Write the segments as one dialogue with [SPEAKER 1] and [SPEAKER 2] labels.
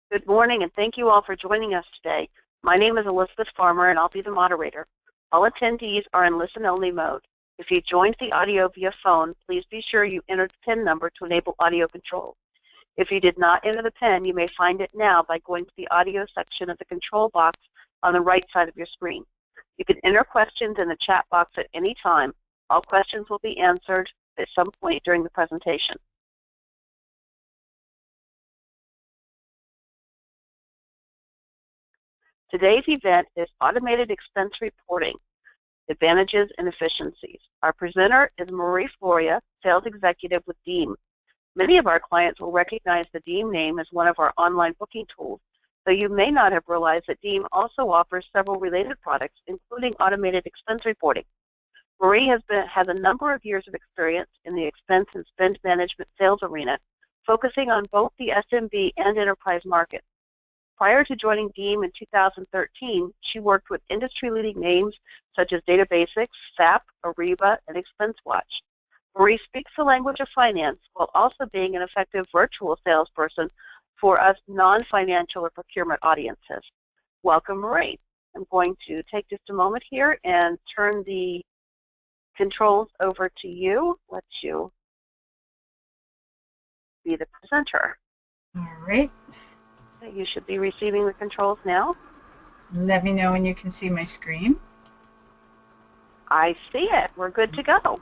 [SPEAKER 1] Good morning, and thank you all for joining us today. My name is Elizabeth Farmer, and I'll be the moderator. All attendees are in listen-only mode. If you joined the audio via phone, please be sure you entered the PIN number to enable audio control. If you did not enter the PIN, you may find it now by going to the audio section of the control box on the right side of your screen. You can enter questions in the chat box at any time. All questions will be answered at some point during the presentation. Today's event is Automated Expense Reporting, Advantages and Efficiencies. Our presenter is Marie Floria, Sales Executive with Deem. Many of our clients will recognize the Deem name as one of our online booking tools, though you may not have realized that Deem also offers several related products, including automated expense reporting. Marie has a number of years of experience in the expense and spend management sales arena, focusing on both the SMB and enterprise markets. Prior to joining Deem in 2013, she worked with industry-leading names such as DataBasics, SAP, Ariba, and ExpenseWatch. Marie speaks the language of finance while also being an effective virtual salesperson for us non-financial or procurement audiences. Welcome, Marie. I'm going to take just a moment here and turn the controls over to you. Let you be the presenter.
[SPEAKER 2] All right.
[SPEAKER 1] You should be receiving the controls now.
[SPEAKER 2] Let me know when you can see my screen.
[SPEAKER 1] I see it. We're good to go.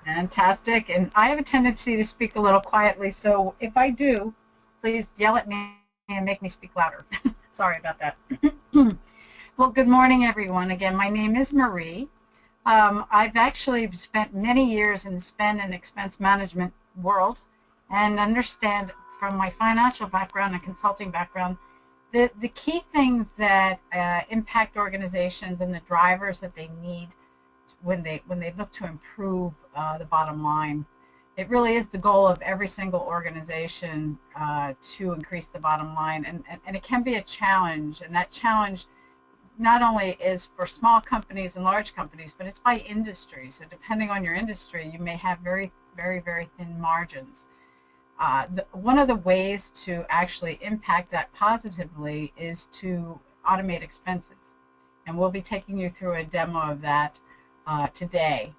[SPEAKER 2] Fantastic. And I have a tendency to speak a little quietly, so if I do, please yell at me and make me speak louder. Sorry about that. Well, good morning, everyone. Again, my name is Marie. I've actually spent many years in the spend and expense management world and understand from my financial background and consulting background, the key things that impact organizations and the drivers that they need when they look to improve the bottom line. It really is the goal of every single organization to increase the bottom line, and it can be a challenge, and that challenge not only is for small companies and large companies, but it's by industry. So depending on your industry, you may have very, very, very thin margins. One of the ways to actually impact that positively is to automate expenses. And we'll be taking you through a demo of that today.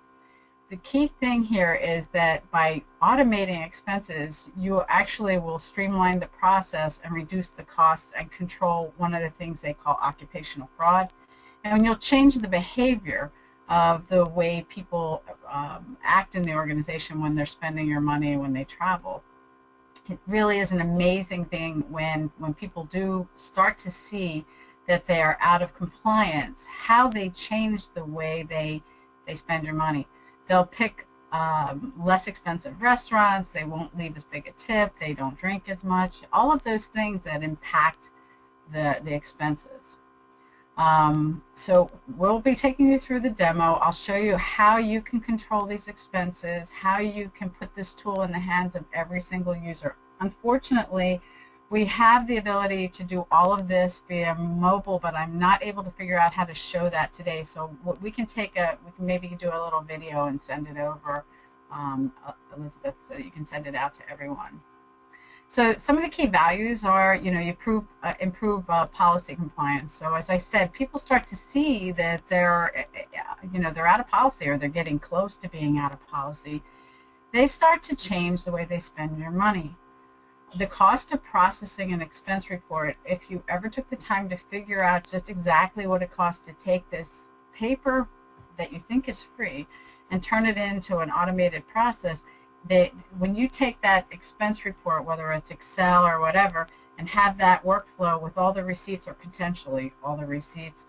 [SPEAKER 2] The key thing here is that by automating expenses, you actually will streamline the process and reduce the costs and control one of the things they call occupational fraud. And you'll change the behavior of the way people act in the organization when they're spending your money and when they travel. It really is an amazing thing when people do start to see that they are out of compliance, how they change the way they spend your money. They'll pick less expensive restaurants, they won't leave as big a tip, they don't drink as much, all of those things that impact the expenses. So we'll be taking you through the demo. I'll show you how you can control these expenses, how you can put this tool in the hands of every single user. Unfortunately, we have the ability to do all of this via mobile, but I'm not able to figure out how to show that today. So we can maybe do a little video and send it over, Elizabeth, so you can send it out to everyone. So some of the key values are, you improve policy compliance. So as I said, people start to see that they're out of policy or they're getting close to being out of policy. They start to change the way they spend their money. The cost of processing an expense report, if you ever took the time to figure out just exactly what it costs to take this paper that you think is free and turn it into an automated process, when you take that expense report, whether it's Excel or whatever, and have that workflow with all the receipts or potentially all the receipts,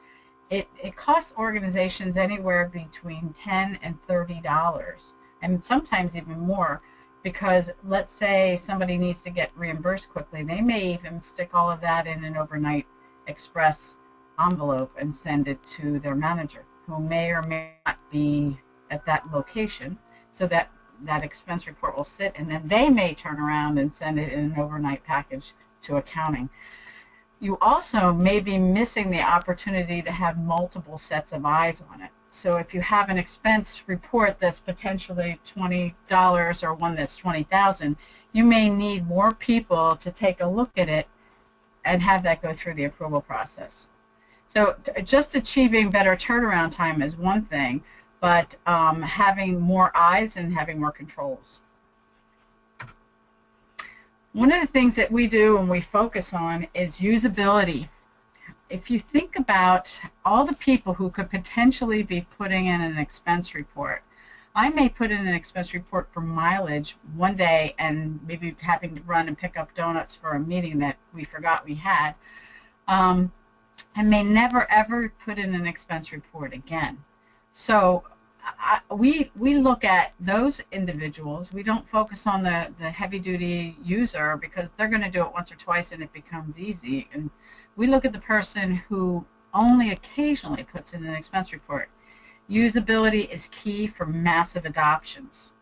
[SPEAKER 2] it costs organizations anywhere between $10 and $30, and sometimes even more, because let's say somebody needs to get reimbursed quickly. They may even stick all of that in an overnight express envelope and send it to their manager, who may or may not be at that location, so that expense report will sit, and then they may turn around and send it in an overnight package to accounting. You also may be missing the opportunity to have multiple sets of eyes on it. So if you have an expense report that's potentially $20 or one that's $20,000, you may need more people to take a look at it and have that go through the approval process. So just achieving better turnaround time is one thing, but having more eyes and having more controls. One of the things that we do and we focus on is usability. If you think about all the people who could potentially be putting in an expense report, I may put in an expense report for mileage one day and maybe having to run and pick up donuts for a meeting that we forgot we had, and may never ever put in an expense report again. So we look at those individuals. We don't focus on the heavy-duty user because they're going to do it once or twice and it becomes easy. And we look at the person who only occasionally puts in an expense report. Usability is key for massive adoptions.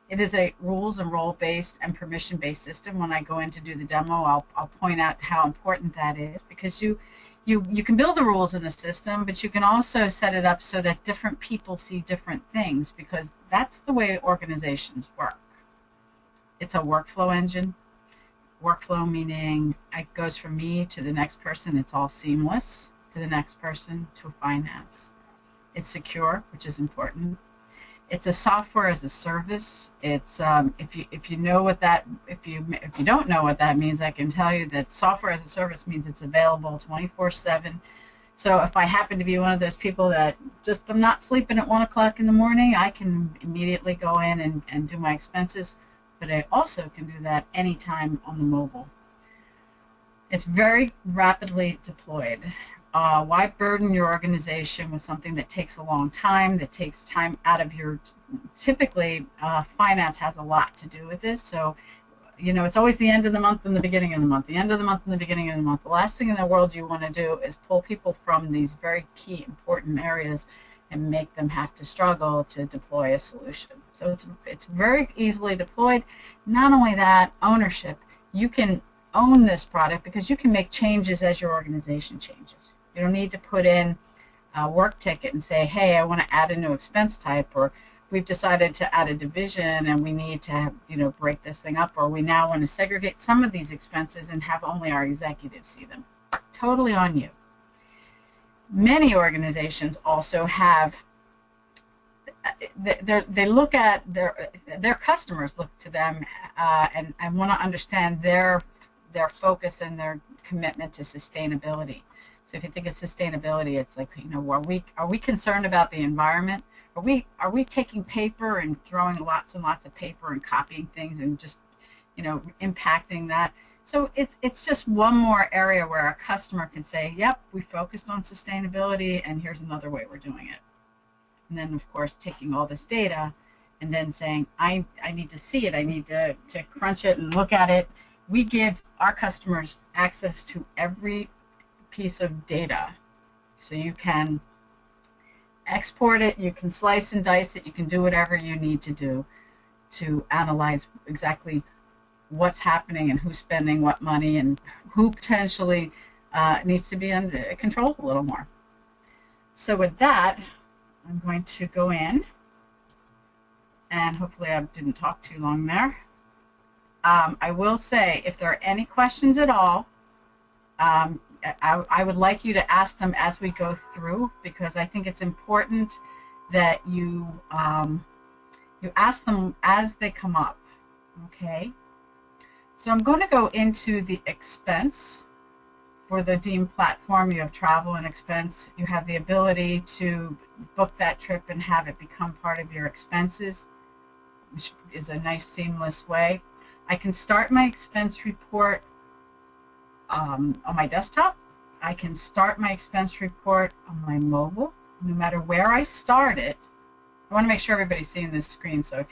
[SPEAKER 2] It is a rules and role-based and permission-based system. When I go in to do the demo, I'll point out how important that is, because you can build the rules in the system, but you can also set it up so that different people see different things, because that's the way organizations work. It's a workflow engine. Workflow meaning it goes from me to the next person. It's all seamless, to the next person, to finance. It's secure, which is important. It's a software as a service. It's if you know what that if you don't know what that means, I can tell you that software as a service means it's available 24/7. So if I happen to be one of those people that just I'm not sleeping at 1 o'clock in the morning, I can immediately go in and do my expenses. But I also can do that anytime on the mobile. It's very rapidly deployed. Why burden your organization with something that takes a long time, that takes time out of your, typically finance has a lot to do with this. So, it's always the end of the month and the beginning of the month, the end of the month and the beginning of the month. The last thing in the world you want to do is pull people from these very key important areas and make them have to struggle to deploy a solution. So it's very easily deployed. Not only that, ownership. You can own this product because you can make changes as your organization changes. You don't need to put in a work ticket and say, hey, I want to add a new expense type, or we've decided to add a division and we need to break this thing up, or we now want to segregate some of these expenses and have only our executives see them. Totally on you. Many organizations also have, they look at their customers, look to them and want to understand their focus and their commitment to sustainability. So if you think of sustainability, it's like, are we concerned about the environment? Are we taking paper and throwing lots and lots of paper and copying things and just, impacting that? So it's just one more area where a customer can say, yep, we focused on sustainability and here's another way we're doing it. And then, of course, taking all this data and then saying, I need to see it, I need to crunch it and look at it. We give our customers access to every piece of data. So you can export it, you can slice and dice it, you can do whatever you need to do to analyze exactly what's happening and who's spending what money and who potentially needs to be under control a little more. So with that, I'm going to go in, and hopefully I didn't talk too long there. I will say, if there are any questions at all, I would like you to ask them as we go through, because I think it's important that you ask them as they come up. Okay. So I'm going to go into the expense. For the Deem platform, you have travel and expense. You have the ability to book that trip and have it become part of your expenses, which is a nice seamless way. I can start my expense report on my desktop. I can start my expense report on my mobile. No matter where I start it, I want to make sure everybody's seeing this screen, so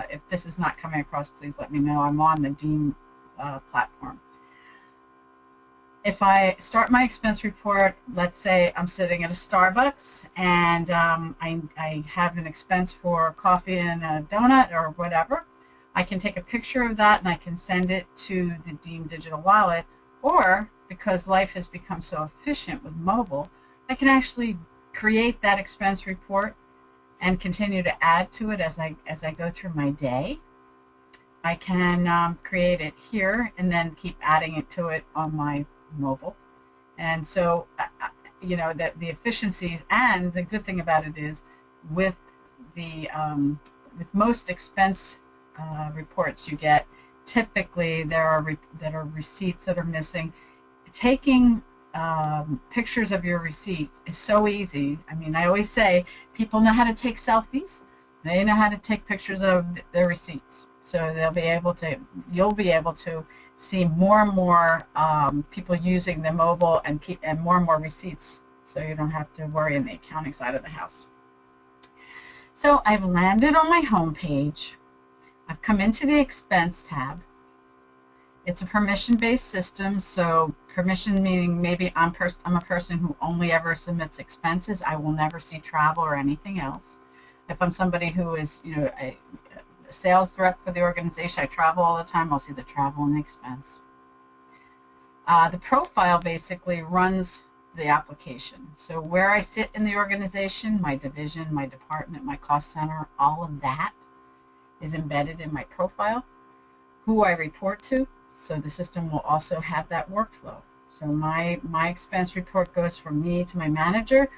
[SPEAKER 2] if this is not coming across, please let me know. I'm on the Deem platform. If I start my expense report, let's say I'm sitting at a Starbucks and I have an expense for coffee and a donut or whatever, I can take a picture of that and I can send it to the Deem digital wallet, or because life has become so efficient with mobile, I can actually create that expense report and continue to add to it as I go through my day. I can create it here and then keep adding it to it on my mobile. And so, you know, that the efficiencies, and the good thing about it is with the with most expense reports you get, typically there are receipts that are missing. Taking pictures of your receipts is so easy. I mean, I always say people know how to take selfies. They know how to take pictures of their receipts. So they'll be able to, you'll be able to see more and more people using the mobile and more receipts, so you don't have to worry in the accounting side of the house. So I've landed on my home page. I've come into the expense tab. It's a permission-based system, so permission meaning maybe I'm a person who only ever submits expenses. I will never see travel or anything else. If I'm somebody who is, you know, a sales rep for the organization, I travel all the time, I'll see the travel and the expense. The profile basically runs the application. So where I sit in the organization, my division, my department, my cost center, all of that is embedded in my profile. Who I report to, so the system will also have that workflow. So my expense report goes from me to my manager,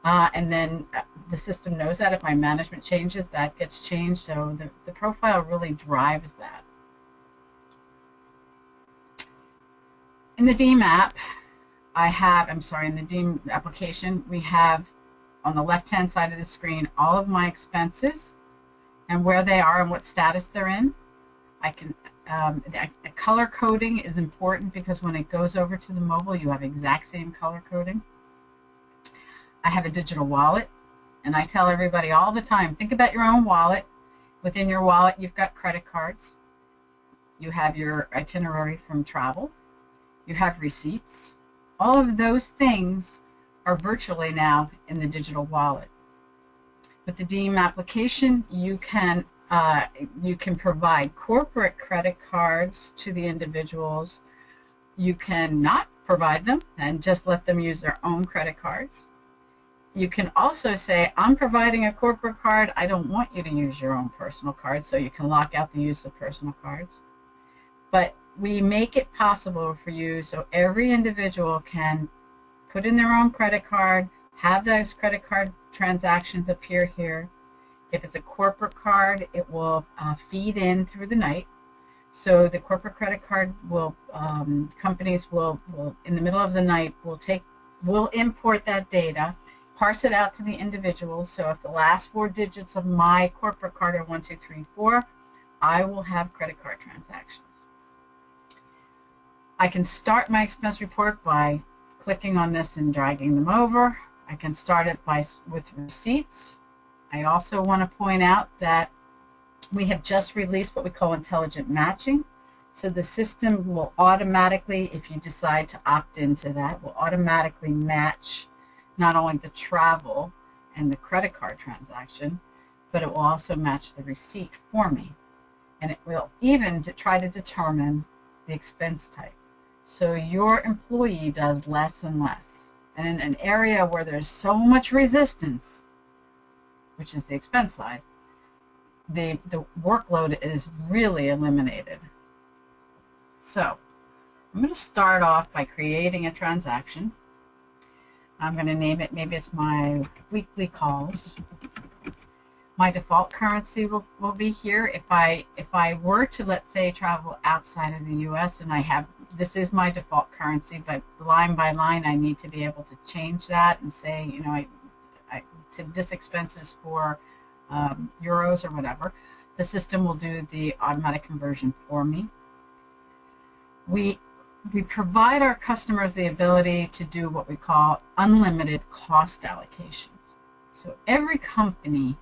[SPEAKER 2] and then the system knows that if my management changes, that gets changed. So the profile really drives that. In the Deem app, in the Deem application, we have on the left-hand side of the screen all of my expenses and where they are and what status they're in. I can the color coding is important because when it goes over to the mobile, you have exact same color coding. I have a digital wallet, and I tell everybody all the time, think about your own wallet. Within your wallet, you've got credit cards. You have your itinerary from travel. You have receipts. All of those things are virtually now in the digital wallet. With the Deem application, you can provide corporate credit cards to the individuals. You can not provide them and just let them use their own credit cards. You can also say, I'm providing a corporate card. I don't want you to use your own personal card, so you can lock out the use of personal cards. But we make it possible for you so every individual can put in their own credit card, have those credit card transactions appear here. If it's a corporate card, it will feed in through the night. So the corporate credit card will, companies will in the middle of the night, will import that data, parse it out to the individuals. So if the last 4 digits of my corporate card are 1234, I will have credit card transactions. I can start my expense report by clicking on this and dragging them over. I can start it with receipts. I also want to point out that we have just released what we call intelligent matching. So the system will automatically, if you decide to opt into that, will automatically match not only the travel and the credit card transaction, but it will also match the receipt for me. And it will even try to determine the expense type. So your employee does less and less. And in an area where there's so much resistance, which is the expense side, the workload is really eliminated. So I'm going to start off by creating a transaction. I'm going to name it, maybe it's my weekly calls. My default currency will be here. If I were to, let's say, travel outside of the U.S. and this is my default currency, but line by line I need to be able to change that and say, you know, this expense is for euros or whatever. The system will do the automatic conversion for me. We provide our customers the ability to do what we call unlimited cost allocations. So every company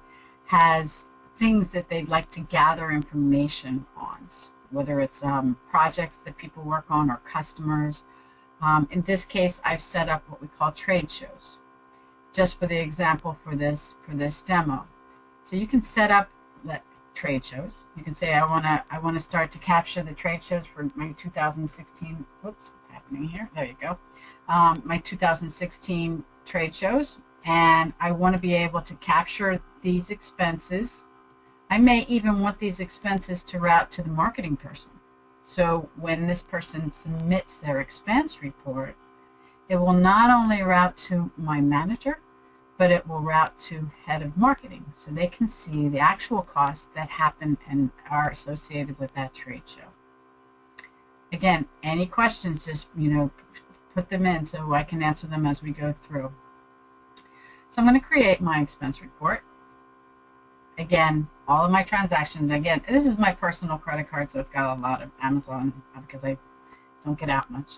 [SPEAKER 2] has things that they'd like to gather information on, whether it's projects that people work on or customers. In this case, I've set up what we call trade shows, just for the example for this demo. So you can set up trade shows. You can say I want to start to capture the trade shows for my 2016. Whoops, what's happening here? There you go. My 2016 trade shows, and I want to be able to capture these expenses. I may even want these expenses to route to the marketing person. So when this person submits their expense report, it will not only route to my manager, but it will route to head of marketing, so they can see the actual costs that happen and are associated with that trade show. Again, any questions, just put them in so I can answer them as we go through. So I'm going to create my expense report. Again, all of my transactions. Again, this is my personal credit card, so it's got a lot of Amazon because I don't get out much.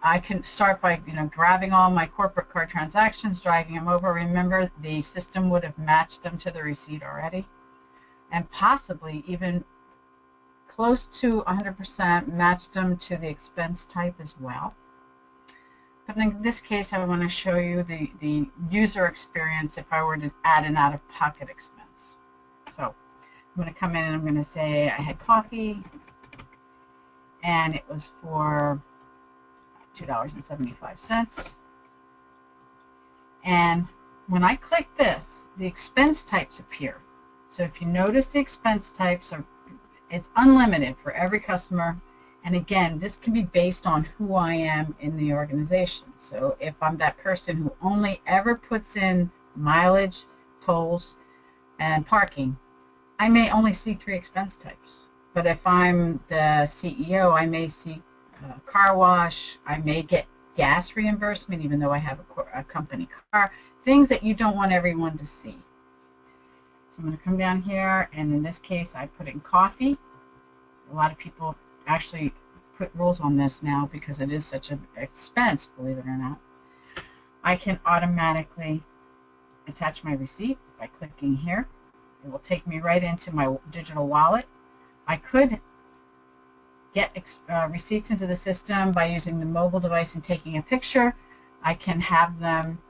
[SPEAKER 2] I can start by grabbing all my corporate card transactions, dragging them over. Remember, the system would have matched them to the receipt already, and possibly even close to 100% matched them to the expense type as well. But in this case, I want to show you the user experience if I were to add an out-of-pocket expense. So I'm going to come in and I'm going to say I had coffee, and it was for $2.75. And when I click this, the expense types appear. So if you notice, the expense types it's unlimited for every customer. And again, this can be based on who I am in the organization. So if I'm that person who only ever puts in mileage, tolls, and parking, I may only see 3 expense types. But if I'm the CEO, I may see car wash, I may get gas reimbursement even though I have a company car, things that you don't want everyone to see. So I'm going to come down here, and in this case I put in coffee. A lot of people actually put rules on this now because it is such an expense, believe it or not. I can automatically attach my receipt by clicking here. It will take me right into my digital wallet. I could get receipts into the system by using the mobile device and taking a picture. I can have them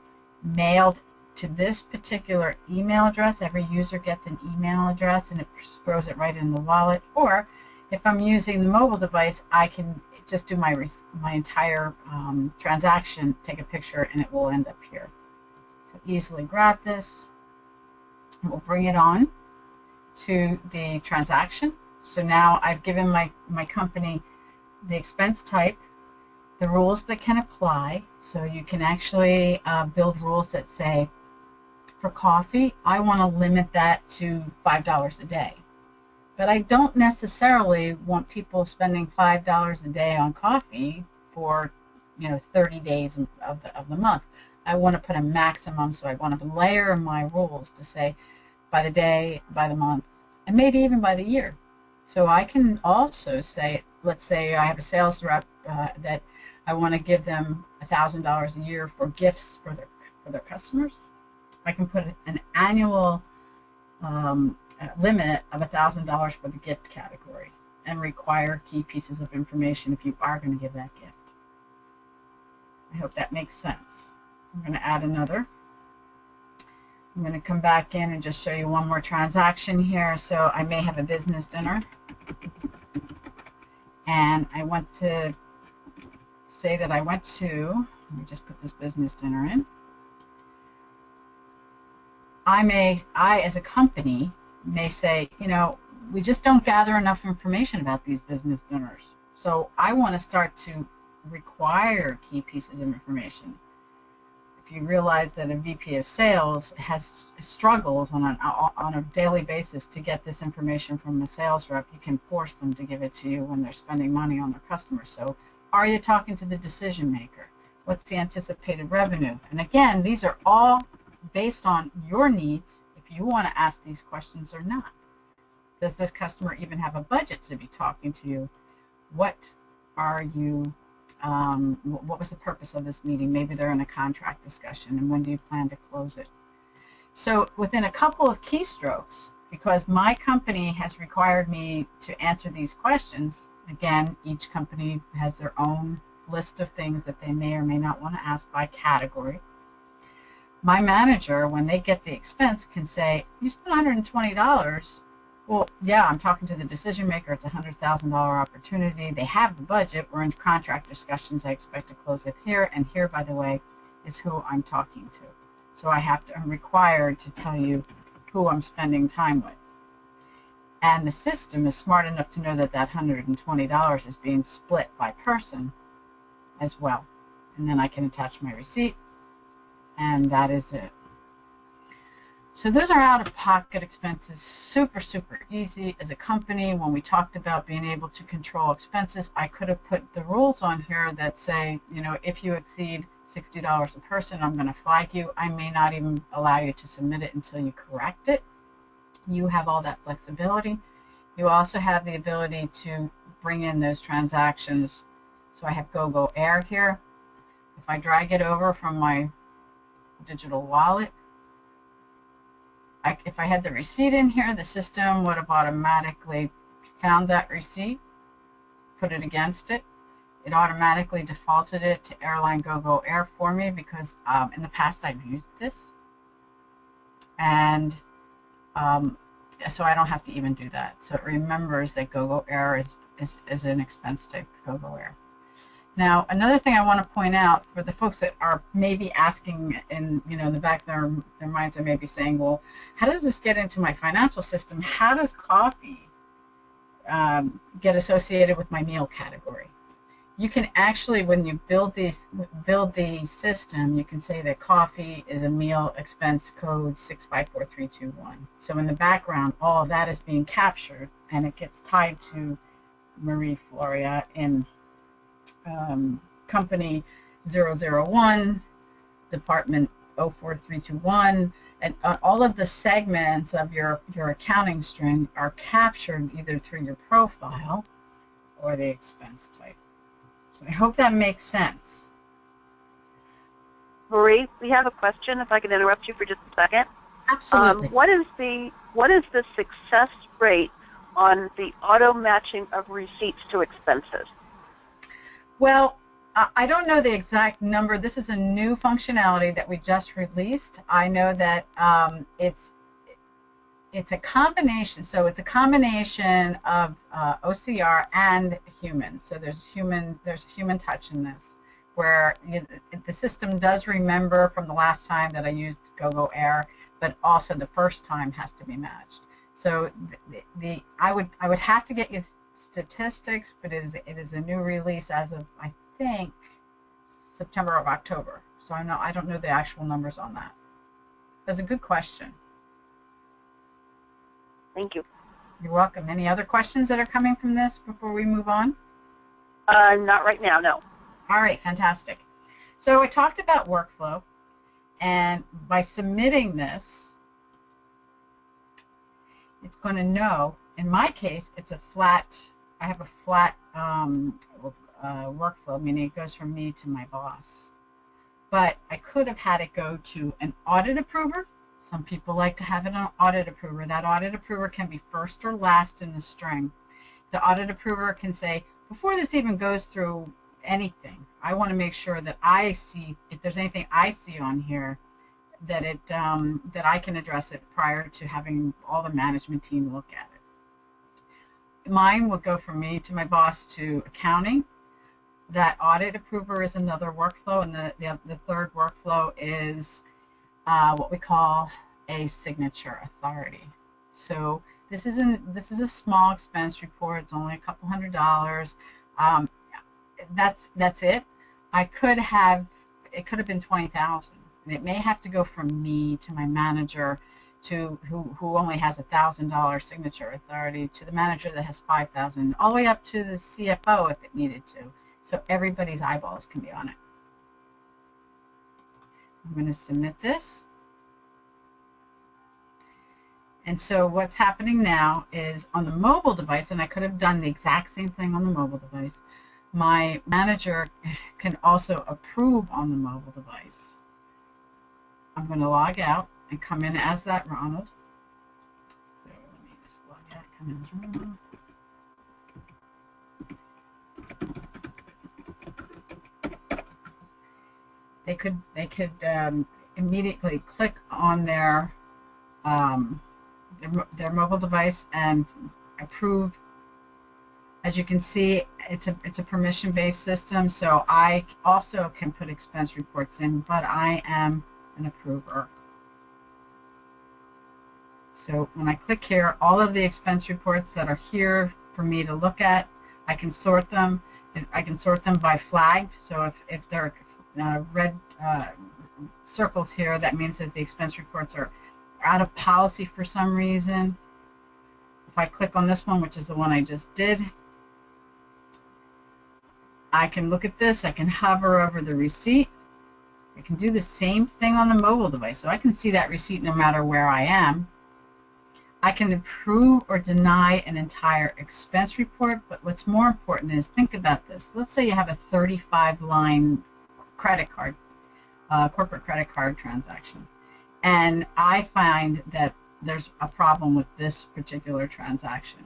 [SPEAKER 2] mailed to this particular email address. Every user gets an email address and it throws it right in the wallet. Or if I'm using the mobile device, I can just do my entire transaction, take a picture, and it will end up here. So easily grab this. We'll bring it on to the transaction. So now I've given my company the expense type, the rules that can apply. So you can actually build rules that say, for coffee, I want to limit that to $5 a day. But I don't necessarily want people spending $5 a day on coffee for 30 days of the month. I want to put a maximum, so I want to layer my rules to say by the day, by the month, and maybe even by the year. So I can also say, let's say I have a sales rep that I want to give them $1,000 a year for gifts for their customers. I can put an annual limit of $1,000 for the gift category and require key pieces of information if you are going to give that gift. I hope that makes sense. I'm going to add another. I'm going to come back in and just show you one more transaction here. So I may have a business dinner, and I want to say that I went to, let me just put this business dinner in. I as a company may say, we just don't gather enough information about these business dinners. So I want to start to require key pieces of information. If you realize that a VP of sales struggles on a daily basis to get this information from a sales rep, you can force them to give it to you when they're spending money on their customers. So are you talking to the decision maker? What's the anticipated revenue? And again, these are all based on your needs, if you want to ask these questions or not. Does this customer even have a budget to be talking to you? What are you what was the purpose of this meeting? Maybe they're in a contract discussion, and when do you plan to close it? So within a couple of keystrokes, because my company has required me to answer these questions, again, each company has their own list of things that they may or may not want to ask by category. My manager, when they get the expense, can say, you spent $120. Well, yeah, I'm talking to the decision maker. It's a $100,000 opportunity. They have the budget. We're in contract discussions. I expect to close it here. And here, by the way, is who I'm talking to. So I'm required to tell you who I'm spending time with. And the system is smart enough to know that that $120 is being split by person as well. And then I can attach my receipt, and that is it. So those are out-of-pocket expenses, super, super easy. As a company, when we talked about being able to control expenses, I could have put the rules on here that say, you know, if you exceed $60 a person, I'm going to flag you. I may not even allow you to submit it until you correct it. You have all that flexibility. You also have the ability to bring in those transactions. So I have GoGo Air here. If I drag it over from my digital wallet, if I had the receipt in here, the system would have automatically found that receipt, put it against it. It automatically defaulted it to Airline GoGo Air for me because in the past I've used this. And so I don't have to even do that. So it remembers that GoGo Air is an expense type GoGo Air. Now, another thing I want to point out for the folks that are maybe asking in the back of their minds, are maybe saying, well, how does this get into my financial system? How does coffee get associated with my meal category? You can actually, when you build the system, you can say that coffee is a meal expense code 654321. So in the background, all of that is being captured, and it gets tied to Marie Floria in company 001, department 04321, and all of the segments of your accounting string are captured either through your profile or the expense type. So I hope that makes sense.
[SPEAKER 1] Marie, we have a question, if I can interrupt you for just a second.
[SPEAKER 2] Absolutely.
[SPEAKER 1] What is the success rate on the auto matching of receipts to expenses?
[SPEAKER 2] Well, I don't know the exact number. This is a new functionality that we just released. I know that it's a combination. So it's a combination of OCR and human. So there's human touch in this, where the system does remember from the last time that I used GoGo Air, but also the first time has to be matched. So I would have to get you statistics, but it is a new release as of, I think, September or October. So I don't know the actual numbers on that. That's a good question.
[SPEAKER 1] Thank you.
[SPEAKER 2] You're welcome. Any other questions that are coming from this before we move on?
[SPEAKER 1] Not right now, no.
[SPEAKER 2] All right, fantastic. So I talked about workflow, and by submitting this, it's going to know, in my case, it's a flat, I have a flat workflow, meaning it goes from me to my boss. But I could have had it go to an audit approver. Some people like to have an audit approver. That audit approver can be first or last in the string. The audit approver can say, before this even goes through anything, I want to make sure that I see, if there's anything I see on here, that that I can address it prior to having all the management team look at it. Mine will go from me to my boss to accounting. That audit approver is another workflow, and the third workflow is what we call a signature authority. So this is a small expense report. It's only a couple $100. That's it. It could have been 20,000. It may have to go from me to my manager, to who only has $1,000 signature authority, to the manager that has 5,000, all the way up to the CFO if it needed to. So everybody's eyeballs can be on it. I'm going to submit this. And so what's happening now is on the mobile device, and I could have done the exact same thing on the mobile device, my manager can also approve on the mobile device. I'm going to log out and come in as that Ronald. So let me just log out, come in as Ronald. They could immediately click on their mobile device and approve. As you can see, it's a permission-based system, so I also can put expense reports in, but I am an approver. So when I click here, all of the expense reports that are here for me to look at, I can sort them. I can sort them by flagged. So if there are red circles here, that means that the expense reports are out of policy for some reason. If I click on this one, which is the one I just did, I can look at this. I can hover over the receipt. I can do the same thing on the mobile device. So I can see that receipt no matter where I am. I can approve or deny an entire expense report, but what's more important is, think about this. Let's say you have a 35-line credit card, corporate credit card transaction, and I find that there's a problem with this particular transaction.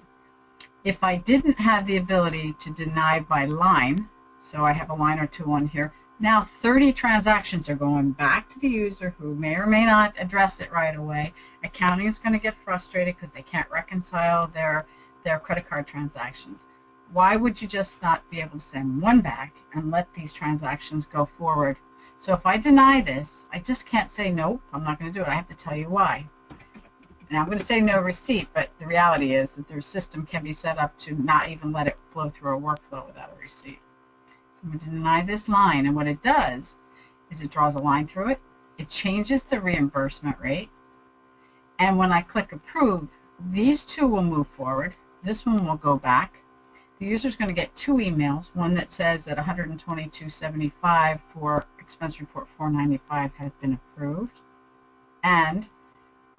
[SPEAKER 2] If I didn't have the ability to deny by line, so I have a line or two on here, now 30 transactions are going back to the user who may or may not address it right away. Accounting is going to get frustrated because they can't reconcile their credit card transactions. Why would you just not be able to send one back and let these transactions go forward? So if I deny this, I just can't say, nope, I'm not going to do it. I have to tell you why. And I'm going to say no receipt, but the reality is that their system can be set up to not even let it flow through a workflow without a receipt. So I'm going to deny this line, and what it does is it draws a line through it, it changes the reimbursement rate, and when I click approve, these two will move forward, this one will go back. The user is going to get two emails, one that says that $122.75 for expense report 495 has been approved, and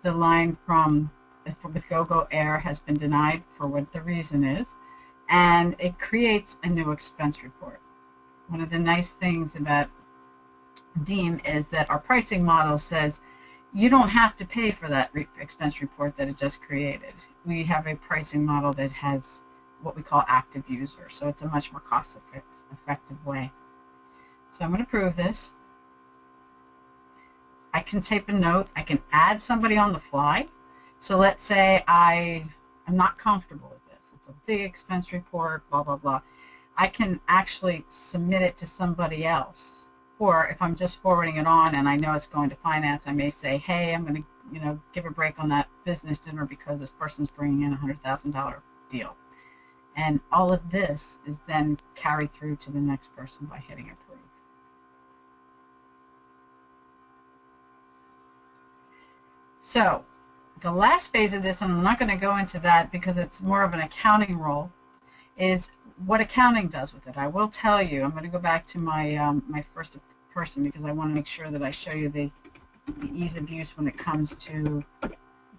[SPEAKER 2] the line from with GoGo Air has been denied for what the reason is, and it creates a new expense report. One of the nice things about Deem is that our pricing model says you don't have to pay for that expense report that it just created. We have a pricing model that has what we call active user, so it's a much more cost-effective way. So I'm going to approve this. I can type a note. I can add somebody on the fly. So let's say I am not comfortable with this. It's a big expense report, blah, blah, blah. I can actually submit it to somebody else. Or if I'm just forwarding it on and I know it's going to finance, I may say, hey, I'm going to give a break on that business dinner because this person's bringing in a $100,000 deal. And all of this is then carried through to the next person by hitting approve. So the last phase of this, and I'm not going to go into that because it's more of an accounting role, is what accounting does with it. I will tell you, I'm going to go back to my my first person because I want to make sure that I show you the ease of use when it comes to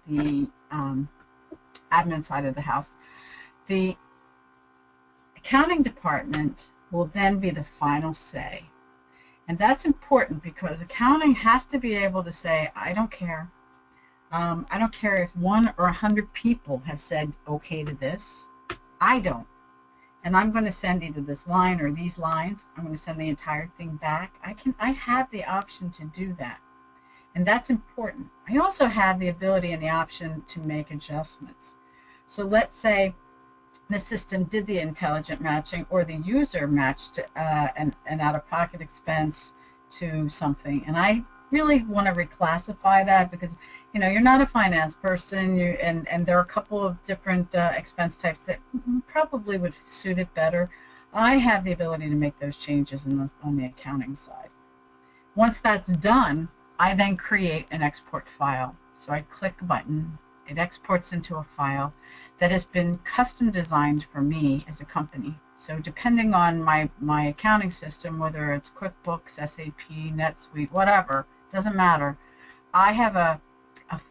[SPEAKER 2] the admin side of the house. The accounting department will then be the final say. And that's important because accounting has to be able to say, I don't care. I don't care if 1 or 100 people have said okay to this. I don't. And I'm going to send either this line or these lines. I'm going to send the entire thing back. I have the option to do that. And that's important. I also have the ability and the option to make adjustments. So let's say the system did the intelligent matching or the user matched an out-of-pocket expense to something. And I really want to reclassify that because you're not a finance person, and there are a couple of different expense types that probably would suit it better. I have the ability to make those changes on the accounting side. Once that's done, I then create an export file. So I click a button, it exports into a file that has been custom designed for me as a company. So depending on my accounting system, whether it's QuickBooks, SAP, NetSuite, whatever, doesn't matter, I have a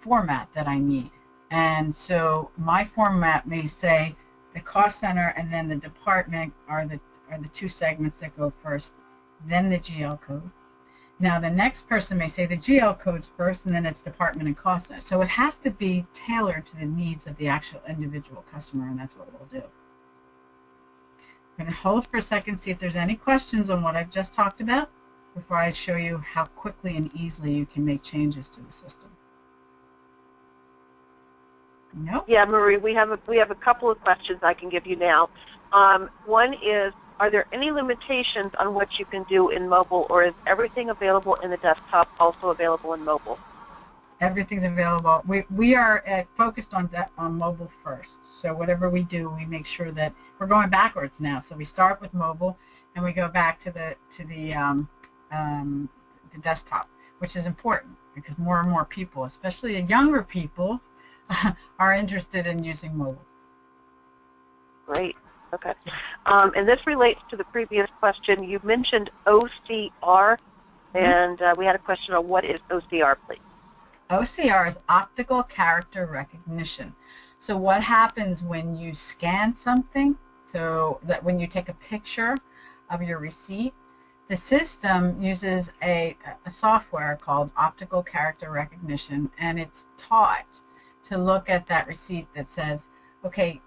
[SPEAKER 2] format that I need. And so my format may say the cost center and then the department are the two segments that go first, then the GL code. Now the next person may say the GL code's first and then it's department and cost center. So it has to be tailored to the needs of the actual individual customer, and that's what we'll do. I'm going to hold for a second, see if there's any questions on what I've just talked about before I show you how quickly and easily you can make changes to the system. No?
[SPEAKER 1] Yeah, Marie, we have a couple of questions I can give you now. One is, are there any limitations on what you can do in mobile, or is everything available in the desktop also available in mobile?
[SPEAKER 2] Everything's available. We are focused on that on mobile first. So whatever we do, we make sure that we're going backwards now. So we start with mobile, and we go back to the desktop, which is important because more and more people, especially younger people, are interested in using mobile.
[SPEAKER 1] Great. Okay. And this relates to the previous question. You mentioned OCR, and we had a question on what is OCR, please.
[SPEAKER 2] OCR is optical character recognition. So what happens when you scan something, so that when you take a picture of your receipt, the system uses a software called optical character recognition, and it's taught to look at that receipt that says, okay,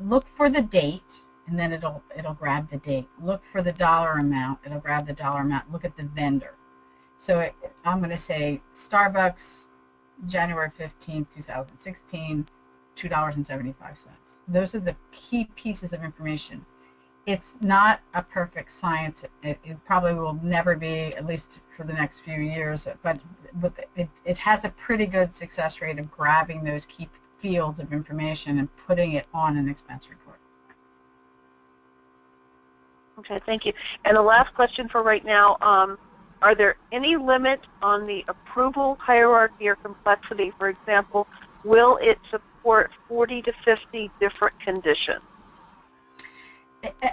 [SPEAKER 2] look for the date, and then it'll grab the date. Look for the dollar amount, it'll grab the dollar amount. Look at the vendor. So I'm going to say Starbucks, January 15th, 2016, $2.75. Those are the key pieces of information. It's not a perfect science. It probably will never be, at least for the next few years, but it has a pretty good success rate of grabbing those key fields of information and putting it on an expense report.
[SPEAKER 1] Okay, thank you. And the last question for right now, are there any limits on the approval hierarchy or complexity? For example, will it support 40 to 50 different conditions?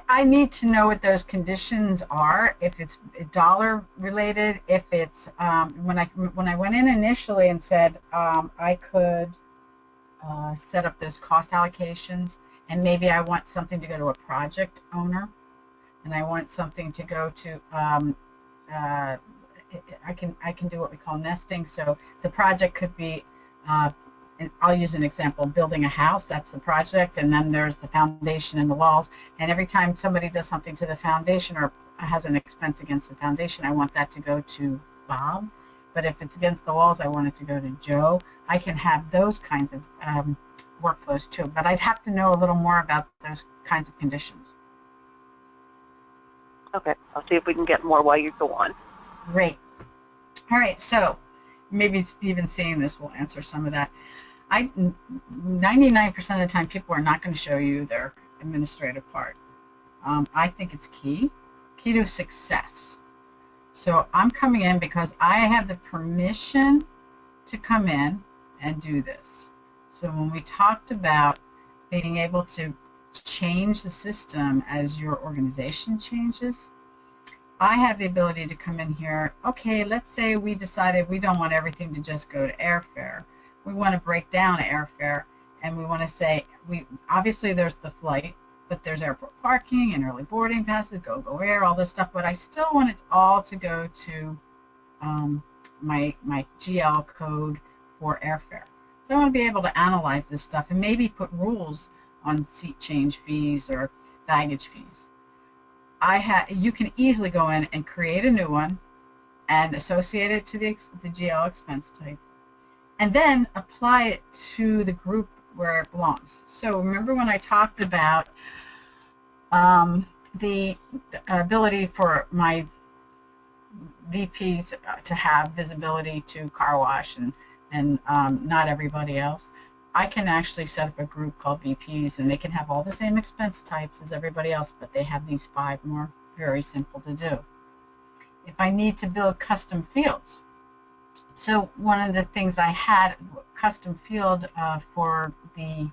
[SPEAKER 2] I need to know what those conditions are, if it's dollar related, if it's, when I went in initially and said I could set up those cost allocations, and maybe I want something to go to a project owner, and I want something to go to, I can do what we call nesting. So the project could be, and I'll use an example, building a house, that's the project, and then there's the foundation and the walls, and every time somebody does something to the foundation or has an expense against the foundation, I want that to go to Bob, but if it's against the walls, I want it to go to Joe. I can have those kinds of workflows too, but I'd have to know a little more about those kinds of conditions.
[SPEAKER 1] Okay, I'll see if we can get more while you go on.
[SPEAKER 2] Great. All right, so maybe even seeing this will answer some of that. 99% of the time, people are not going to show you their administrative part. I think it's key to success. So I'm coming in because I have the permission to come in and do this. So when we talked about being able to change the system as your organization changes, I have the ability to come in here. Okay, let's say we decided we don't want everything to just go to airfare. We want to break down airfare, and we want to say, obviously there's the flight, but there's airport parking and early boarding passes, go air, all this stuff, but I still want it all to go to my GL code for airfare. I want to be able to analyze this stuff and maybe put rules on seat change fees or baggage fees. You can easily go in and create a new one and associate it to the GL expense type, and then apply it to the group where it belongs. So remember when I talked about the ability for my VPs to have visibility to car wash and not everybody else? I can actually set up a group called VPs, and they can have all the same expense types as everybody else, but they have these 5 more, very simple to do. If I need to build custom fields, so one of the things I had, custom field for the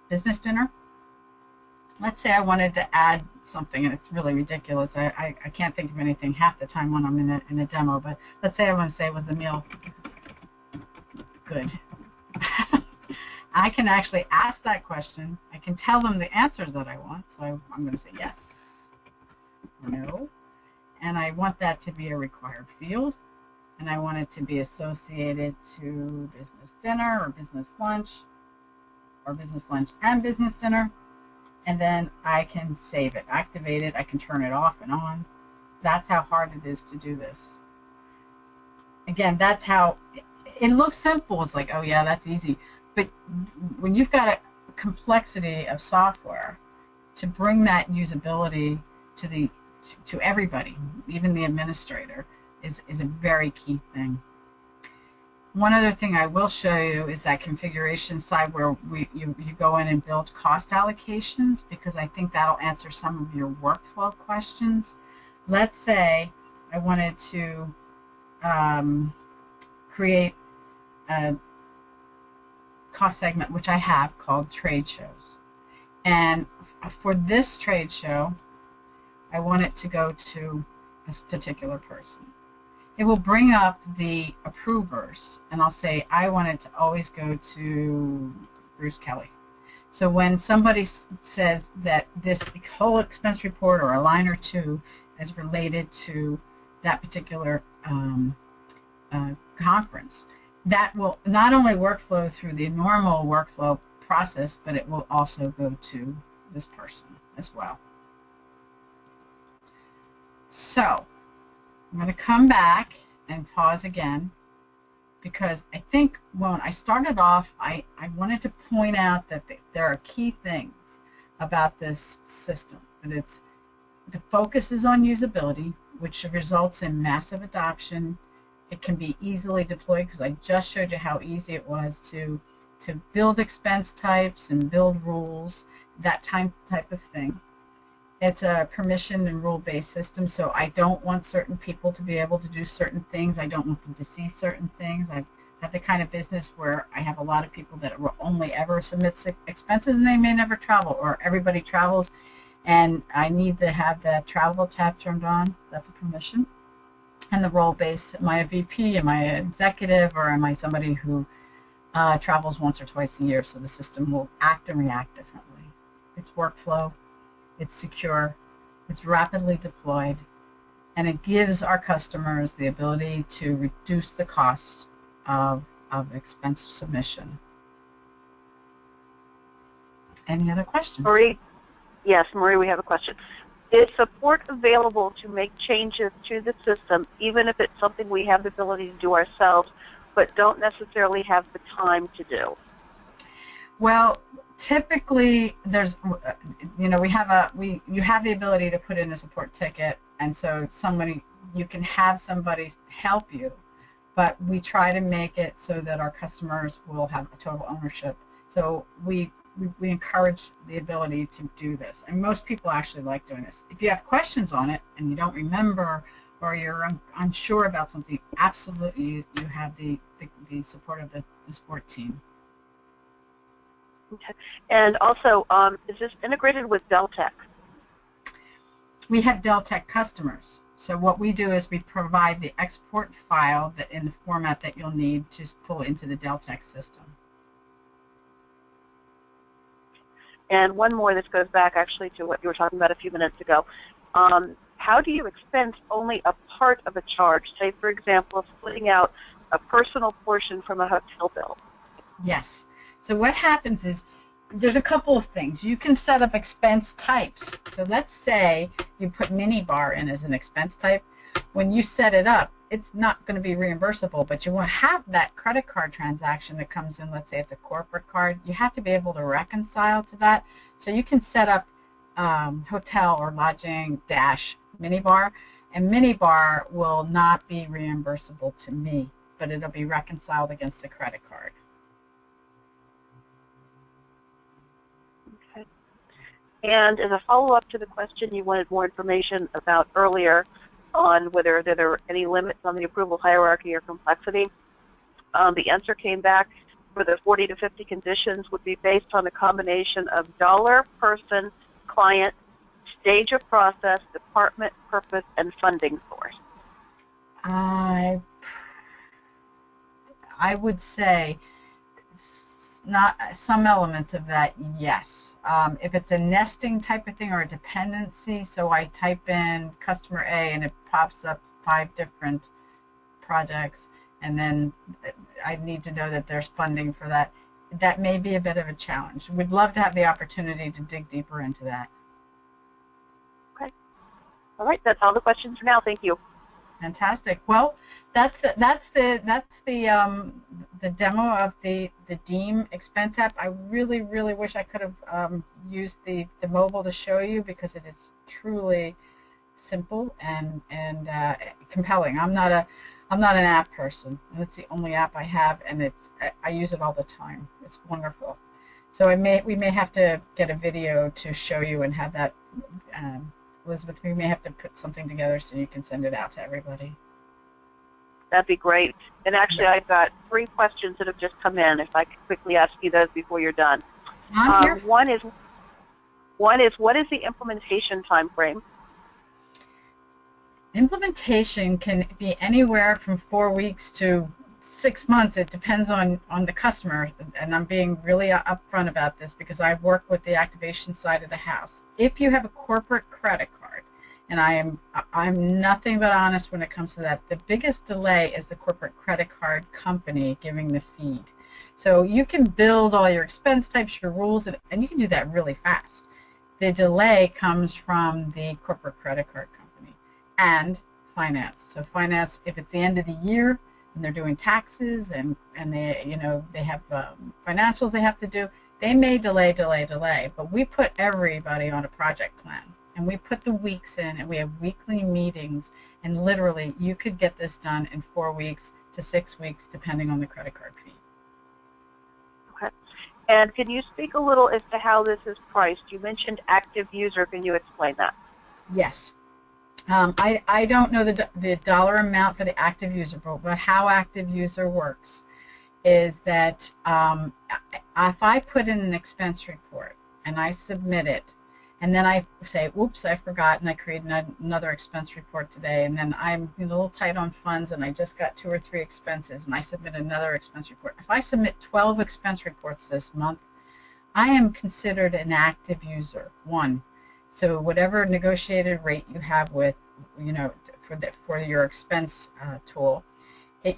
[SPEAKER 2] business dinner. Let's say I wanted to add something, and it's really ridiculous. I can't think of anything half the time when I'm in a demo, but let's say I want to say, was the meal good? I can actually ask that question. I can tell them the answers that I want. So I'm going to say yes or no. And I want that to be a required field. And I want it to be associated to business dinner or business lunch and business dinner. And then I can save it, activate it. I can turn it off and on. That's how hard it is to do this. Again, that's how it looks simple. It's like, oh yeah, that's easy. But when you've got a complexity of software, to bring that usability to everybody, even the administrator, is a very key thing. One other thing I will show you is that configuration side where you go in and build cost allocations, because I think that'll answer some of your workflow questions. Let's say I wanted to create a cost segment, which I have, called trade shows. And for this trade show, I want it to go to this particular person. It will bring up the approvers, and I'll say I want it to always go to Bruce Kelly. So when somebody says that this whole expense report or a line or two is related to that particular conference, that will not only workflow through the normal workflow process, but it will also go to this person as well. So I'm going to come back and pause again, because I think when I started off, I wanted to point out that there are key things about this system. And the focus is on usability, which results in massive adoption. It can be easily deployed, because I just showed you how easy it was to build expense types and build rules, that type of thing. It's a permission and rule-based system, so I don't want certain people to be able to do certain things. I don't want them to see certain things. I have the kind of business where I have a lot of people that will only ever submit expenses, and they may never travel, or everybody travels, and I need to have the travel tab turned on. That's a permission. And the role-based, am I a VP, am I an executive, or am I somebody who travels once or twice a year, so the system will act and react differently. It's workflow. It's secure, it's rapidly deployed, and it gives our customers the ability to reduce the cost of expense submission. Any other questions?
[SPEAKER 1] Marie? Yes, Marie, we have a question. Is support available to make changes to the system, even if it's something we have the ability to do ourselves, but don't necessarily have the time to do?
[SPEAKER 2] Well, typically there's, you have the ability to put in a support ticket, and so you can have somebody help you, but we try to make it so that our customers will have a total ownership. So we encourage the ability to do this, and most people actually like doing this. If you have questions on it and you don't remember, or you're unsure about something, absolutely you have the support of the support team.
[SPEAKER 1] Okay. And also, is this integrated with Deltek?
[SPEAKER 2] We have Deltek customers. So what we do is we provide the export file that in the format that you'll need to pull into the Deltek system.
[SPEAKER 1] And one more, this goes back actually to what you were talking about a few minutes ago. How do you expense only a part of a charge? Say, for example, splitting out a personal portion from a hotel bill.
[SPEAKER 2] Yes. So what happens is there's a couple of things. You can set up expense types. So let's say you put minibar in as an expense type. When you set it up, it's not going to be reimbursable, but you want to have that credit card transaction that comes in. Let's say it's a corporate card. You have to be able to reconcile to that. So you can set up hotel or lodging dash minibar, and minibar will not be reimbursable to me, but it'll be reconciled against a credit card.
[SPEAKER 1] Okay. And as a follow-up to the question you wanted more information about earlier on whether there are any limits on the approval hierarchy or complexity, the answer came back for the 40 to 50 conditions would be based on a combination of dollar, person, client, stage of process, department, purpose, and funding source.
[SPEAKER 2] I would say not some elements of that, yes. If it's a nesting type of thing or a dependency, so I type in customer A and it pops up 5 different projects, and then I need to know that there's funding for that. That may be a bit of a challenge. We'd love to have the opportunity to dig deeper into that.
[SPEAKER 1] Okay. All right, that's all the questions for now. Thank you.
[SPEAKER 2] Fantastic. Well, that's the demo of the Deem expense app. I really wish I could have used the mobile to show you, because it is truly simple and compelling. I'm not an app person, and it's the only app I have, and I use it all the time. It's wonderful. So we may have to get a video to show you and have that, Elizabeth. We may have to put something together so you can send it out to everybody.
[SPEAKER 1] That'd be great. And actually, I've got 3 questions that have just come in. If I could quickly ask you those before you're done.
[SPEAKER 2] I'm here.
[SPEAKER 1] One is, what is the implementation time frame?
[SPEAKER 2] Implementation can be anywhere from 4 weeks to 6 months. It depends on the customer, and I'm being really upfront about this because I work with the activation side of the house. If you have a corporate credit card, and I'm nothing but honest when it comes to that, the biggest delay is the corporate credit card company giving the feed. So you can build all your expense types, your rules, and you can do that really fast. The delay comes from the corporate credit card company and finance. So finance, if it's the end of the year and they're doing taxes and they have financials they have to do, they may delay, but we put everybody on a project plan. And we put the weeks in, and we have weekly meetings, and literally you could get this done in 4 weeks to 6 weeks, depending on the credit card fee.
[SPEAKER 1] Okay. And can you speak a little as to how this is priced? You mentioned active user. Can you explain that?
[SPEAKER 2] Yes. I don't know the dollar amount for the active user, but how active user works is that if I put in an expense report and I submit it, and then I say, oops, I forgot, and I create another expense report today, and then I'm a little tight on funds, and I just got 2 or 3 expenses, and I submit another expense report. If I submit 12 expense reports this month, I am considered an active user, 1. So whatever negotiated rate you have with, for your expense tool,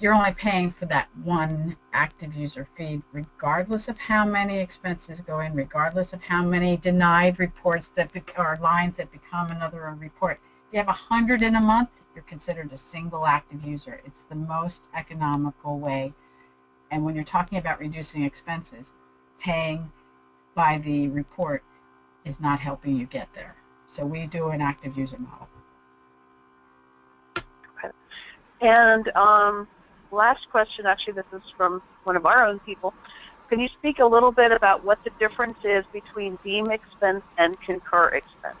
[SPEAKER 2] you're only paying for that 1 active user fee, regardless of how many expenses go in, regardless of how many denied reports or lines that become another report. If you have 100 in a month, you're considered a single active user. It's the most economical way. And when you're talking about reducing expenses, paying by the report is not helping you get there. So we do an active user model.
[SPEAKER 1] Okay. And last question, actually, this is from one of our own people. Can you speak a little bit about what the difference is between Deem expense and Concur expense?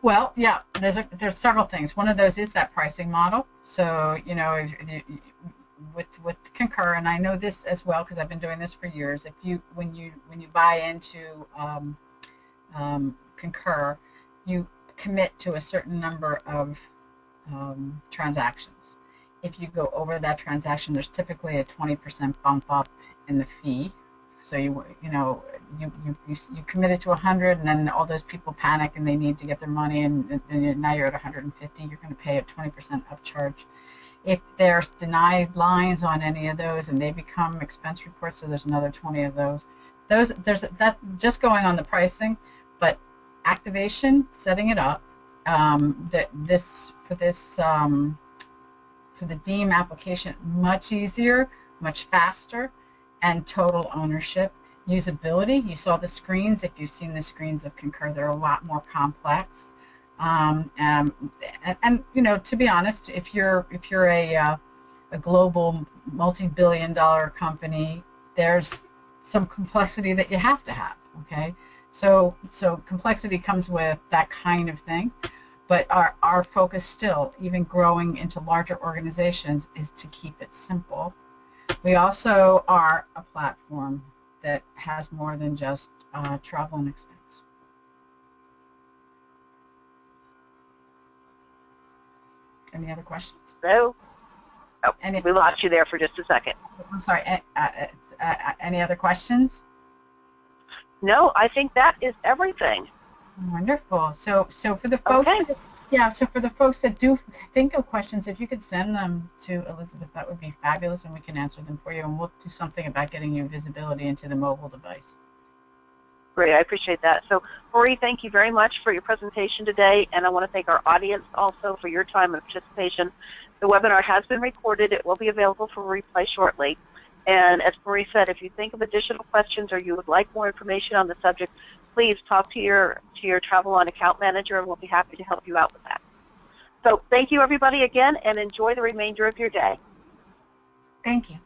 [SPEAKER 2] Well, yeah, there's several things. One of those is that pricing model. So, with Concur, and I know this as well because I've been doing this for years. When you buy into Concur, you commit to a certain number of transactions. If you go over that transaction, there's typically a 20% bump up in the fee. So you committed to 100, and then all those people panic and they need to get their money, and now you're at 150. You're going to pay a 20% upcharge. If there's denied lines on any of those and they become expense reports, so there's another 20 of those. There's that just going on the pricing, but activation, setting it up. For the Deem application, much easier, much faster, and total ownership. Usability, you saw the screens. If you've seen the screens of Concur, they're a lot more complex. And to be honest, if you're a global multi-billion-dollar company, there's some complexity that you have to have. Okay, so complexity comes with that kind of thing. But our focus still, even growing into larger organizations, is to keep it simple. We also are a platform that has more than just travel and expense. Any other questions?
[SPEAKER 1] No. Oh, we lost you there for just a second.
[SPEAKER 2] I'm sorry. Any other questions?
[SPEAKER 1] No, I think that is everything.
[SPEAKER 2] Wonderful. So for the folks,
[SPEAKER 1] okay.
[SPEAKER 2] So for the folks that do think of questions, if you could send them to Elizabeth, that would be fabulous, and we can answer them for you, and we'll do something about getting you visibility into the mobile device.
[SPEAKER 1] Great, I appreciate that. So, Marie, thank you very much for your presentation today, and I want to thank our audience also for your time and participation. The webinar has been recorded. It will be available for replay shortly. And as Marie said, if you think of additional questions or you would like more information on the subject, please talk to your Travel On account manager, and we'll be happy to help you out with that. So thank you, everybody, again, and enjoy the remainder of your day.
[SPEAKER 2] Thank you.